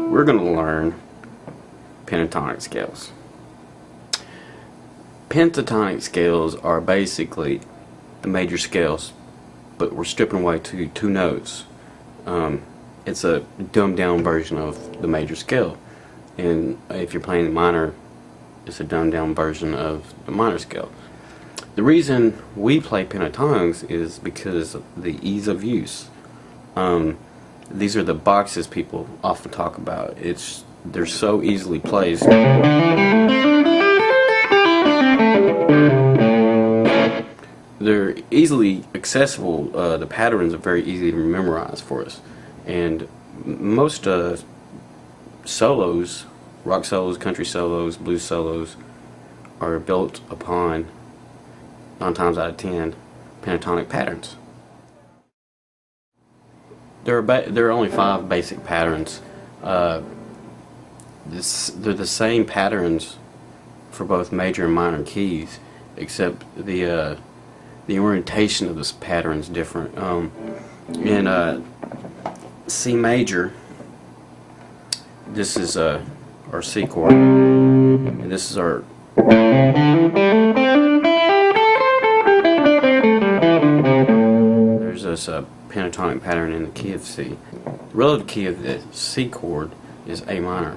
we're going to learn pentatonic scales. Pentatonic scales are basically the major scales, but we're stripping away to two notes. It's a dumbed down version of the major scale, and if you're playing the minor, it's a dumbed down version of the minor scale. The reason we play pentatonics is because of the ease of use. These are the boxes people often talk about. They're so easily placed. They're easily accessible. The patterns are very easy to memorize for us, and most solos, rock solos, country solos, blues solos, are built upon 9 times out of 10 pentatonic patterns. There are only 5 basic patterns. They're the same patterns for both major and minor keys, except the orientation of this pattern is different. In C major, this is our C chord, and this is our there's this pentatonic pattern in the key of C. The relative key of the C chord is A minor.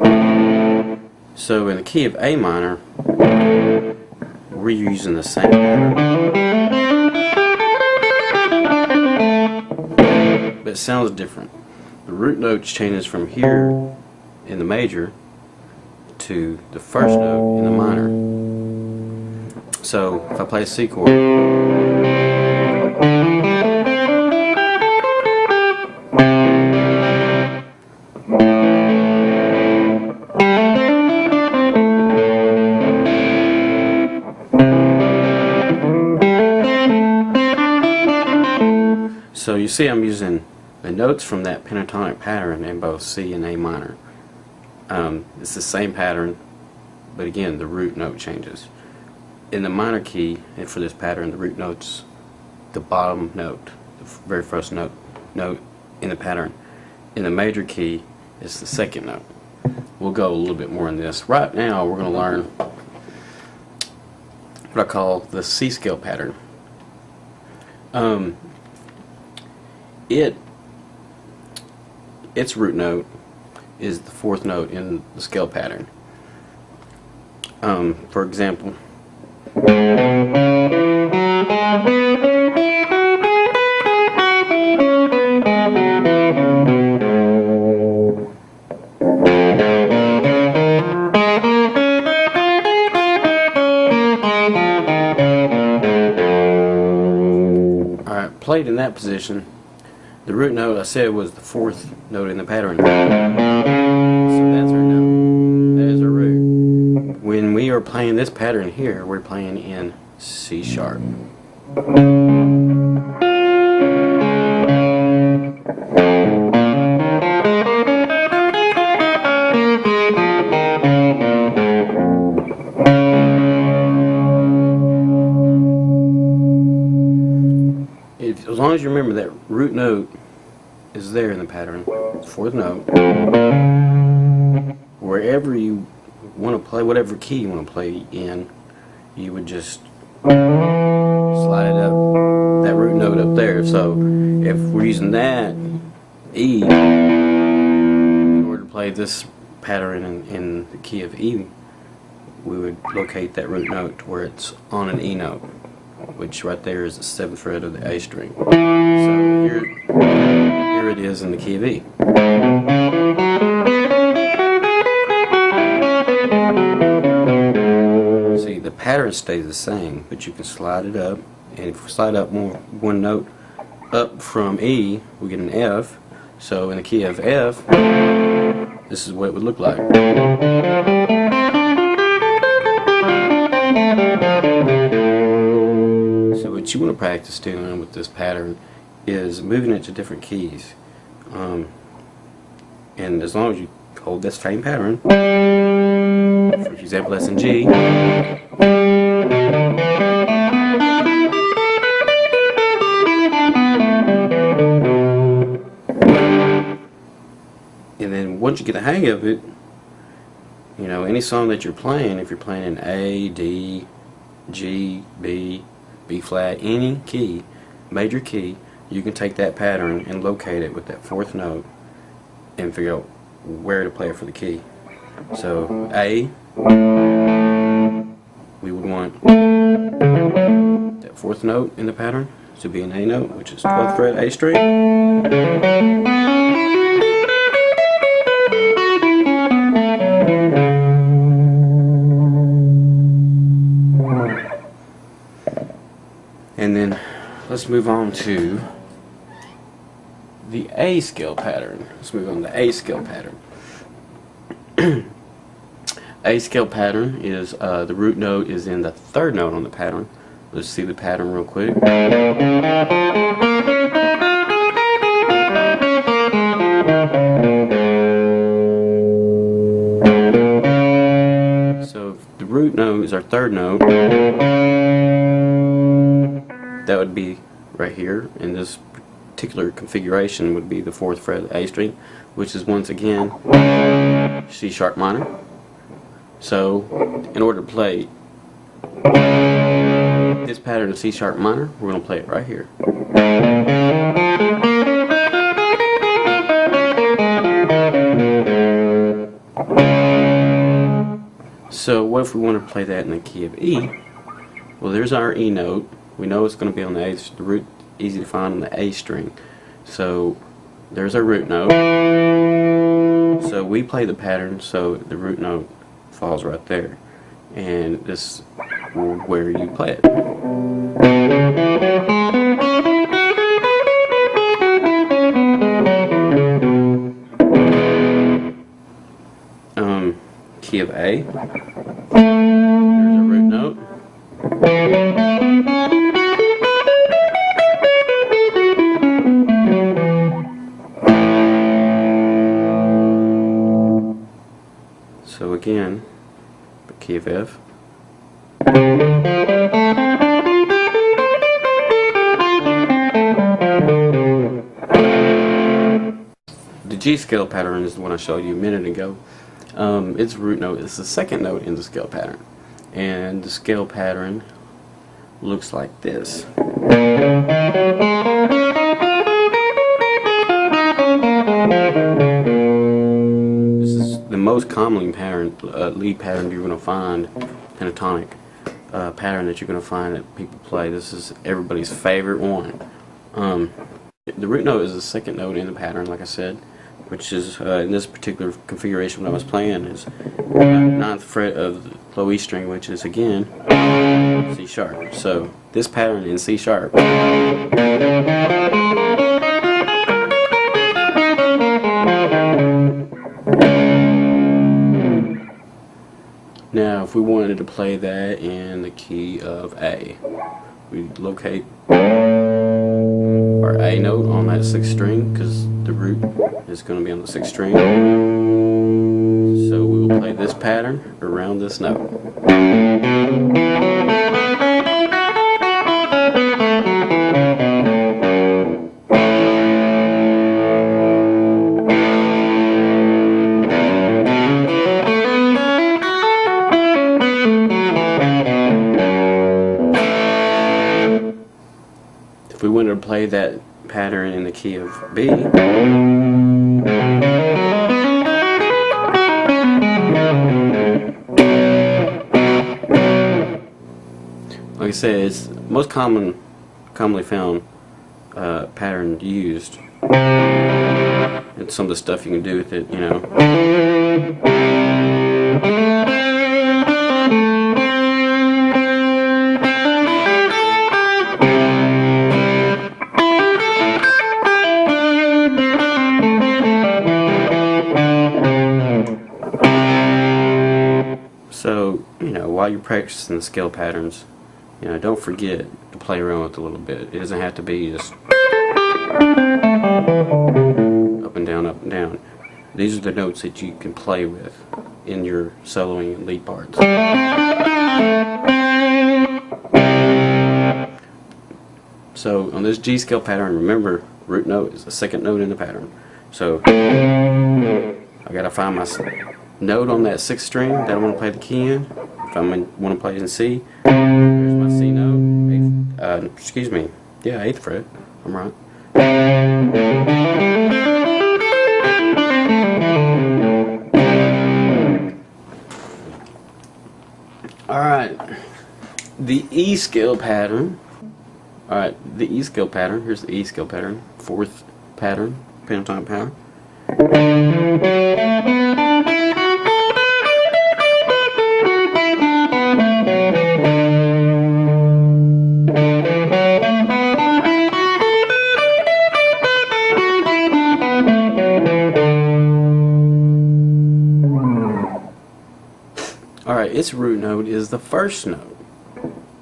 So in the key of A minor, we're using the same pattern, but it sounds different. The root note changes from here in the major to the first note in the minor. So if I play a C chord, so you see I'm using the notes from that pentatonic pattern in both C and A minor. It's the same pattern, but again the root note changes. In the minor key, and for this pattern, the root note's the bottom note, the very first note in the pattern. In the major key, it's the second note. We'll go a little bit more in this. Right now we're going to learn what I call the C scale pattern. Its root note is the 4th note in the scale pattern. For example, alright, played in that position, the root note I said was the 4th note in the pattern. So that's our note. That is our root. When we are playing this pattern here, we're playing in C sharp. As long as you remember that root note is there in the pattern, 4th note, wherever you want to play, whatever key you want to play in, you would just slide it up, that root note up there. So if we're using that E in order to play this pattern in the key of E, we would locate that root note to where it's on an E note, which right there is the 7th fret of the A string. So here it is in the key of E. See, the pattern stays the same, but you can slide it up, and if we slide up one note up from E, we get an F. So in the key of F, this is what it would look like. So what you want to practice doing with this pattern is moving it to different keys. And as long as you hold this same pattern, for example that's in G, and then once you get the hang of it, you know, any song that you're playing, if you're playing in A, D, G, B, B flat, any key, major key, you can take that pattern and locate it with that fourth note and figure out where to play it for the key. So A, we would want that fourth note in the pattern to be an A note, which is 12th fret A string. And then let's move on to the A scale pattern. Let's move on to the A scale pattern. A scale pattern is the root note is in the third note on the pattern. Let's see the pattern real quick. So if the root note is our third note, that would be right here in this particular configuration would be the 4th fret of the A string, which is once again C sharp minor. So in order to play this pattern of C sharp minor, we're going to play it right here. So what if we want to play that in the key of E? Well, there's our E note. We know it's going to be on the A, the root easy to find on the A string. So there's our root note. So we play the pattern so the root note falls right there. And this is where you play it. Key of A. There's a root note. So again, the key of F. The G scale pattern is the one I showed you a minute ago. Its root note is the second note in the scale pattern, and the scale pattern looks like this. This is the most commonly lead pattern you're going to find, pentatonic pattern that you're going to find that people play. This is everybody's favorite one. The root note is the second note in the pattern, like I said, which is in this particular configuration when I was playing is 9th fret of the low E string, which is again C sharp. So this pattern in C sharp. Now if we wanted to play that in the key of A, we locate our A note on that 6th string because the root is going to be on the 6th string. So we will play this pattern around this note. If we wanted to play that pattern in the key of B, like I said, it's the most commonly found pattern used, and some of the stuff you can do with it, you know. So, you know, while you're practicing the scale patterns, you know, don't forget to play around with it a little bit. It doesn't have to be just up and down, up and down. These are the notes that you can play with in your soloing and lead parts. So on this G scale pattern, remember, root note is the second note in the pattern. So I gotta find my note on that 6th string that I want to play the key in. If I want to play it in C, here's my C note. Excuse me. Yeah, 8th fret. I'm right. Alright, the E scale pattern. Alright, the E scale pattern. Here's the E scale pattern. 4th pattern, pentatonic pattern. Alright, its root note is the first note.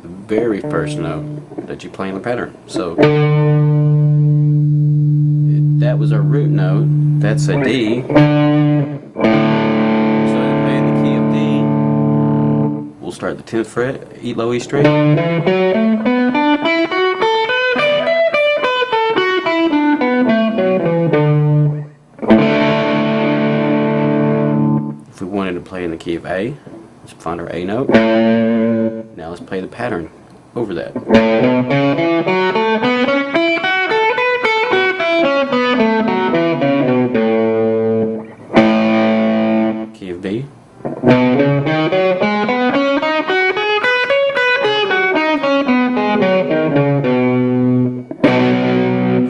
The very first note that you play in the pattern. So, that was our root note. That's a D. So to play in the key of D, we'll start the 10th fret, E low E string. If we wanted to play in the key of A, let's find our A note. Now let's play the pattern over that. Key of B.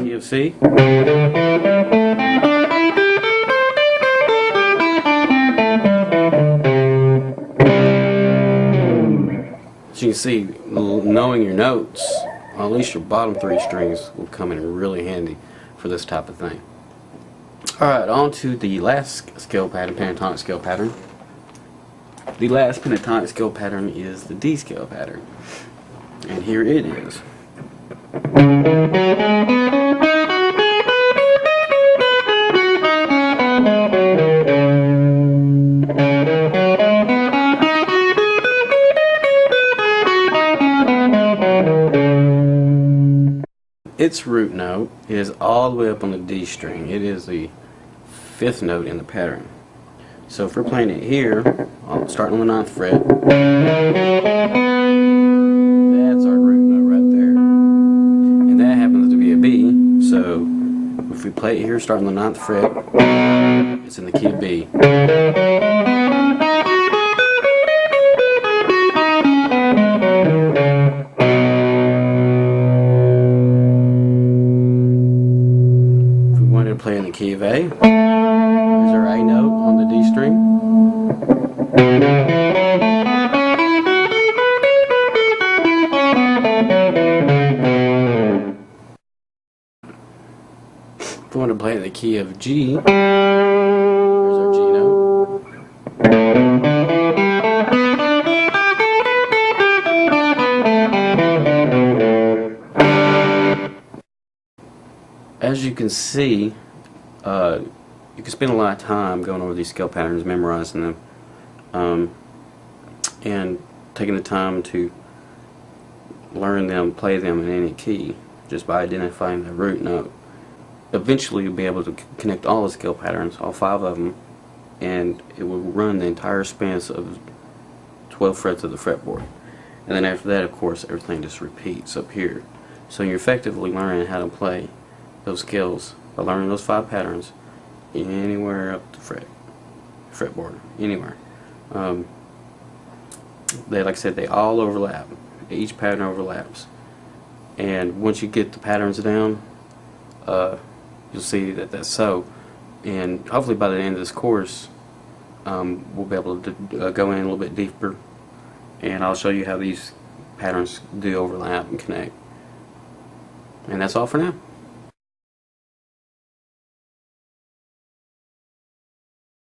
Key of C. As you can see, knowing your notes, or at least your bottom 3 strings, will come in really handy for this type of thing. Alright, on to the last scale pattern, pentatonic scale pattern. The last pentatonic scale pattern is the D scale pattern. And here it is. Its root note is all the way up on the D string. It is the 5th note in the pattern. So if we're playing it here, starting on the 9th fret, that's our root note right there. And that happens to be a B, so if we play it here, starting on the 9th fret, it's in the key of B. Play in the key of A. There's our A note on the D string. If we want to play in the key of G, there's our G note. As you can see, you can spend a lot of time going over these scale patterns, memorizing them, and taking the time to learn them, play them in any key, just by identifying the root note. Eventually you'll be able to connect all the scale patterns, all 5 of them, and it will run the entire span of 12 frets of the fretboard. And then after that, of course, everything just repeats up here. So you're effectively learning how to play those scales by learning those 5 patterns anywhere up the fretboard, anywhere. They, like I said, they all overlap. Each pattern overlaps, and once you get the patterns down, you'll see that that's so. And hopefully by the end of this course, we'll be able to go in a little bit deeper, and I'll show you how these patterns do overlap and connect. And that's all for now.